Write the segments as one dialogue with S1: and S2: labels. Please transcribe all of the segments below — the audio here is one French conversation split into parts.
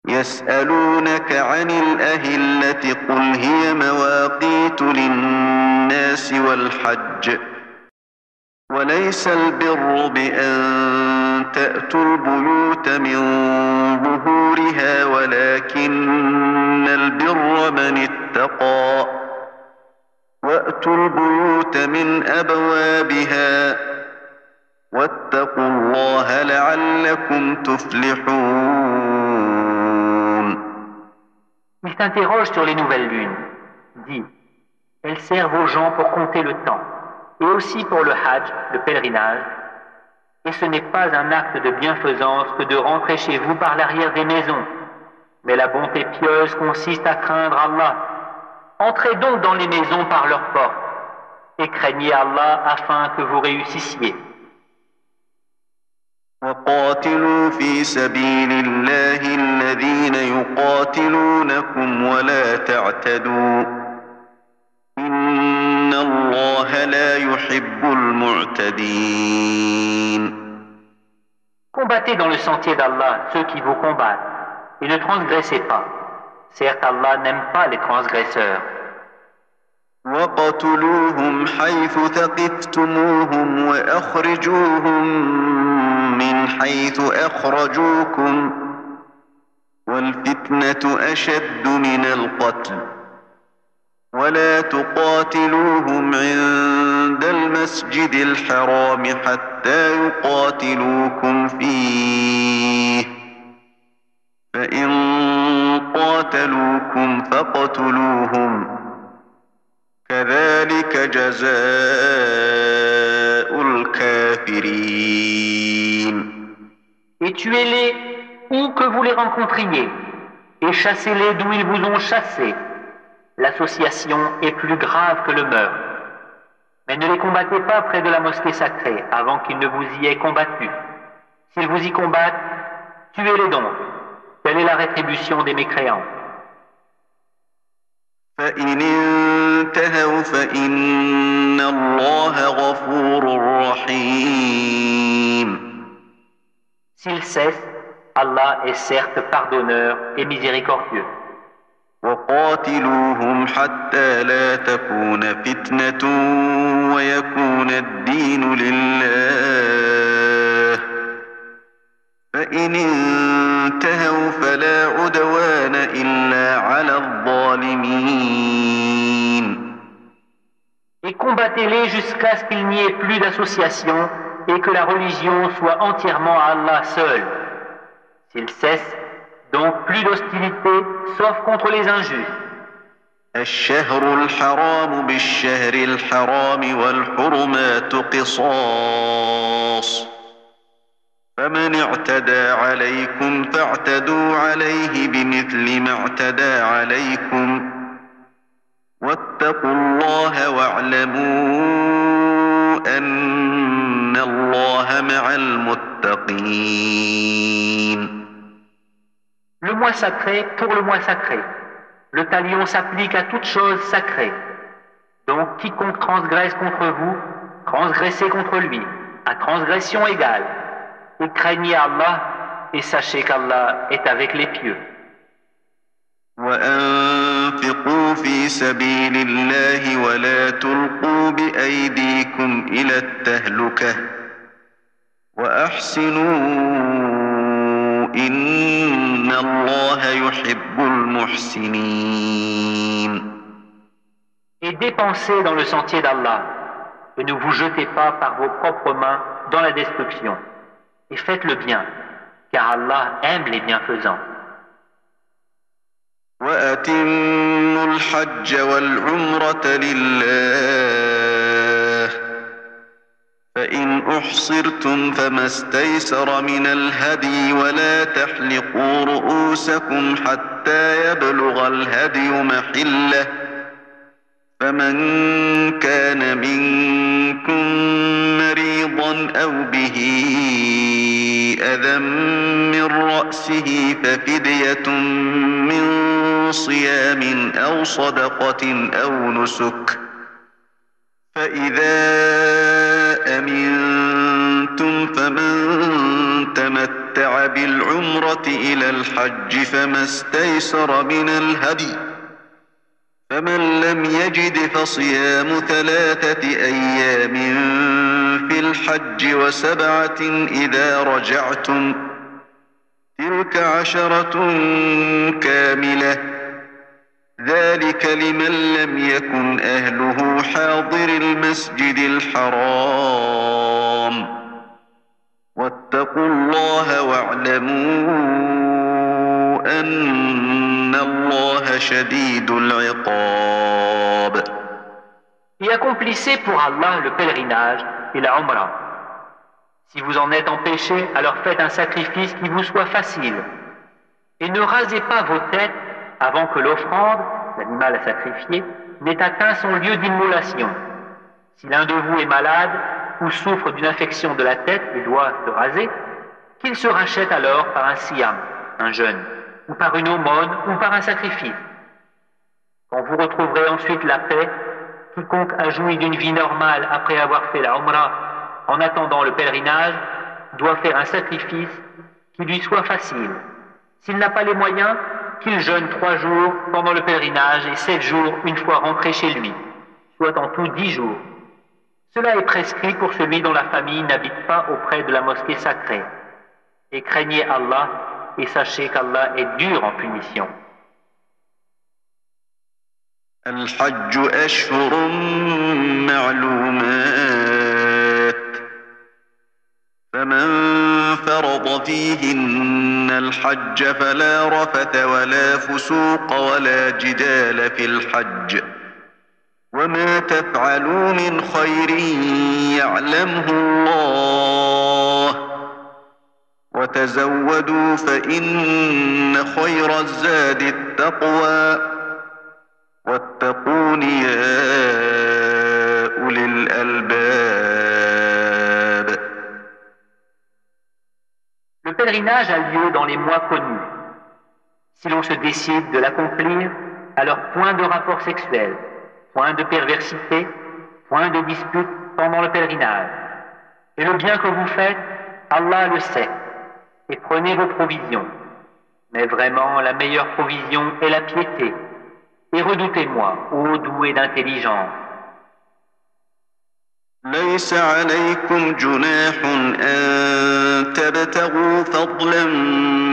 S1: يسألونك عن الأهلة قل هي مواقيت للناس والحج وليس البر بأن تأتوا البيوت من ظهورها ولكن البر من اتقى وأتوا البيوت من أبوابها واتقوا الله لعلكم تفلحون.
S2: Il t'interroge sur les nouvelles lunes. Dis, elles servent aux gens pour compter le temps, et aussi pour le hajj, le pèlerinage, et ce n'est pas un acte de bienfaisance que de rentrer chez vous par l'arrière des maisons, mais la bonté pieuse consiste à craindre Allah. Entrez donc dans les maisons par leurs portes, et craignez Allah afin que vous réussissiez.
S1: وقاتلوا في سبيل الله الذين يقاتلونكم ولا تعتدوا إن الله لا يحب المعتدين.
S2: Combattez dans le sentier d'Allah ceux qui vous combattent, et ne transgressez pas. Certes, Allah n'aime pas les transgresseurs.
S1: وقتلوهم حيث ثقفتموهم وأخرجوهم من حيث أخرجوكم والفتنة أشد من القتل ولا تقاتلوهم عند المسجد الحرام حتى يقاتلوكم فيه فإن قاتلوكم فاقتلوهم كذلك جزاء الكافرين.
S2: Et tuez-les où que vous les rencontriez, et chassez-les d'où ils vous ont chassés. L'association est plus grave que le meurtre. Mais ne les combattez pas près de la mosquée sacrée avant qu'ils ne vous y aient combattu. S'ils vous y combattent, tuez-les donc. Telle est la rétribution des mécréants.
S1: فإن انتهوا فإن الله غفور رحيم.
S2: S'ils cessent, Allah est certes pardonneur et miséricordieux.
S1: وقاتلوهم حتى لا تكون فتنة ويكون الدين لله فإن انتهوا فلا عدوان إلا على الظالمين.
S2: Et combattez-les jusqu'à ce qu'il n'y ait plus d'association et que la religion soit entièrement à Allah seul. S'ils cessent, donc plus d'hostilité sauf contre les injustes.
S1: الشهر الحرام بالشهر الحرام والحرمات قصاص فمن اعتدى عليكم فاعتدوا عليه بمثل ما اعتدى عليكم واتقوا الله واعلموا أن الله مع المتقين.
S2: Le mois sacré pour le mois sacré. Le talion s'applique à toute chose sacrée. Donc quiconque transgresse contre vous, transgressez contre lui, à transgression égale. Et craignez Allah et sachez qu'Allah est avec les pieux.
S1: وأنفقوا في سبيل الله ولا تلقوا بأيديكم إلى التهلكة وأحسنوا إن الله يحب المحسنين.
S2: Et dépensez dans le sentier d'Allah, et ne vous jetez pas par vos propres mains dans la destruction. Et faites le bien, car Allah aime les bienfaisants.
S1: وأتموا الحج والعمرة لله فإن أحصرتم فما استيسر من الهدي ولا تحلقوا رؤوسكم حتى يبلغ الهدي محله فمن كان منكم مريضا أو به أذى من رأسه ففدية من صيام أو صدقة أو نسك فإذا أمنتم فمن تمتع تمتع بالعمرة إلى الحج فما استيسر من الهدي فمن لم يجد فصيام 3 أيام في الحج و7 إذا رجعتم تلك 10 كاملة ذلك لمن لم يكن أهله حاضر المسجد الحرام واتقوا الله واعلموا أن الله شديد العقاب.
S2: Et accomplissez pour Allah le pèlerinage et la Umrah. Si vous en êtes empêché, alors faites un sacrifice qui vous soit facile. Et ne rasez pas vos têtes avant que l'offrande, l'animal à sacrifier, n'ait atteint son lieu d'immolation. Si l'un de vous est malade ou souffre d'une infection de la tête et doit se raser, qu'il se rachète alors par un siyam, un jeûne, ou par une aumône, ou par un sacrifice. Quand vous retrouverez ensuite la paix, quiconque a joui d'une vie normale après avoir fait la Umrah en attendant le pèlerinage doit faire un sacrifice qui lui soit facile. S'il n'a pas les moyens, qu'il jeûne 3 jours pendant le pèlerinage et 7 jours une fois rentré chez lui, soit en tout 10 jours. Cela est prescrit pour celui dont la famille n'habite pas auprès de la mosquée sacrée. Et craignez Allah et sachez qu'Allah est dur en punition.
S1: الحج أشهر معلومات فمن فرض فيهن الحج فلا رفث ولا فسوق ولا جدال في الحج وما تفعلوا من خير يعلمه الله وتزودوا فإن خير الزاد التقوى واتقون يا أولي الألباب.
S2: Le pèlerinage a lieu dans les mois connus. Si l'on se décide de l'accomplir, alors point de rapport sexuel, point de perversité, point de dispute pendant le pèlerinage. Et le bien que vous faites, Allah le sait. Et prenez vos provisions. Mais vraiment, la meilleure provision est la piété. Et redoutez-moi, ô doué d'intelligence.
S1: ليس عليكم جناح أن تبتغوا فضلا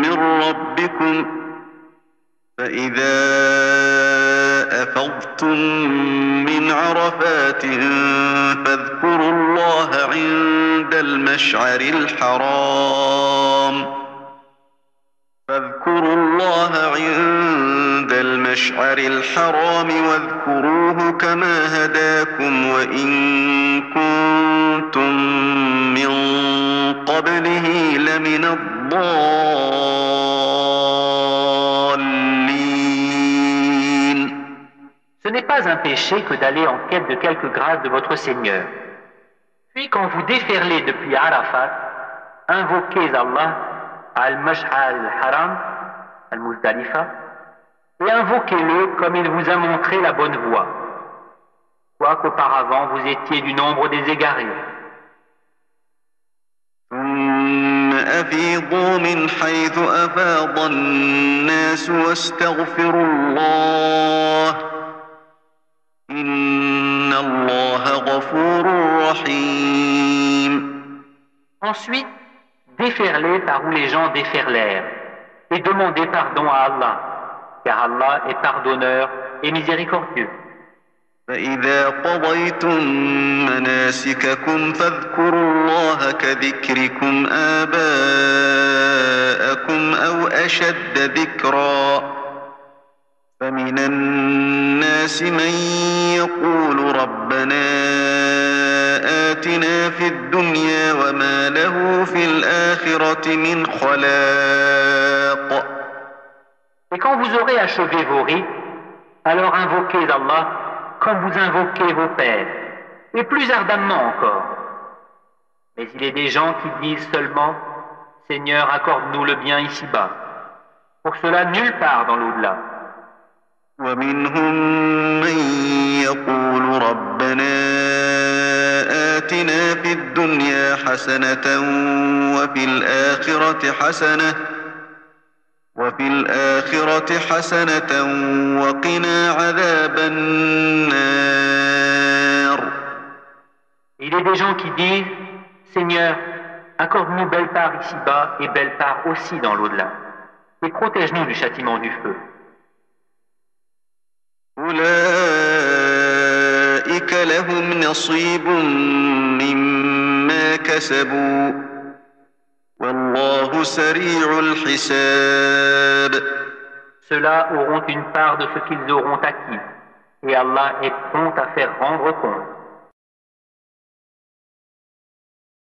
S1: من ربكم فإذا أفضتم من عرفات فاذكروا الله عند المشعر الحرام واذكروه كما هداكم وإن كنتم من قبله لمن الضالين.
S2: Ce n'est pas un péché que d'aller en quête de quelque grâce de votre Seigneur. Puis quand vous déferlez depuis Arafat, invoquez Allah al-Mash'ar al-Haram, al-Muzdalifa, et invoquez-le comme il vous a montré la bonne voie, quoiqu'auparavant vous étiez du nombre des égarés.
S1: ثم أفيضوا من حيث أفاض الناس واستغفروا الله إن الله غفور رحيم.
S2: Ensuite, déferlez par où les gens déferlèrent et demandez pardon à Allah, car Allah est pardonneur et miséricordieux.
S1: فإذا قضيتم مناسككم فاذكروا الله كذكركم آباءكم أو أشد ذكرا فمن الناس من يقول ربنا آتنا في الدنيا وما له في الآخرة من خلاق.
S2: Et quand vous aurez achevé vos rites, alors invoquez Allah comme vous invoquez vos pères, et plus ardemment encore. Mais il est des gens qui disent seulement « Seigneur, accorde-nous le bien ici-bas ». Pour cela, nulle part dans l'au-delà.
S1: ومنهم من يقول ربنا آتنا في الدنيا حسنة وفي الآخرة حسنة وقنا عذاب النار.
S2: Il est des gens qui disent, Seigneur, accorde-nous belle part ici-bas et belle part aussi dans l'au-delà, et protège-nous du châtiment du feu.
S1: أولئك لهم نصيب مما كسبوا والله سريع الحساب.
S2: Ceux-là auront une part de ce qu'ils auront acquis, et Allah est prompt à faire rendre compte.